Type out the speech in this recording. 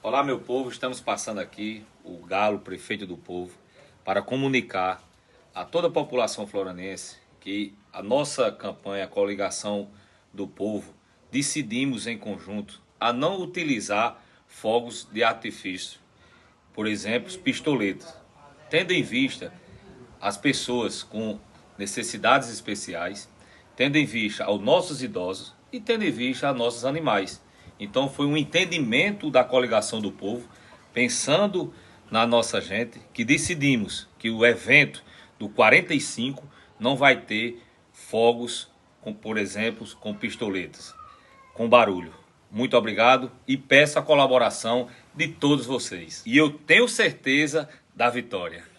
Olá, meu povo, estamos passando aqui, o Galo, prefeito do povo, para comunicar a toda a população floranense que a nossa campanha, a Coligação do Povo, decidimos em conjunto a não utilizar fogos de artifício, por exemplo, pistoletas, tendo em vista as pessoas com necessidades especiais, tendo em vista aos nossos idosos e tendo em vista aos nossos animais. Então foi um entendimento da Coligação do Povo, pensando na nossa gente, que decidimos que o evento do 45 não vai ter fogos, com, por exemplo, com pistoletas, com barulho. Muito obrigado e peço a colaboração de todos vocês. E eu tenho certeza da vitória.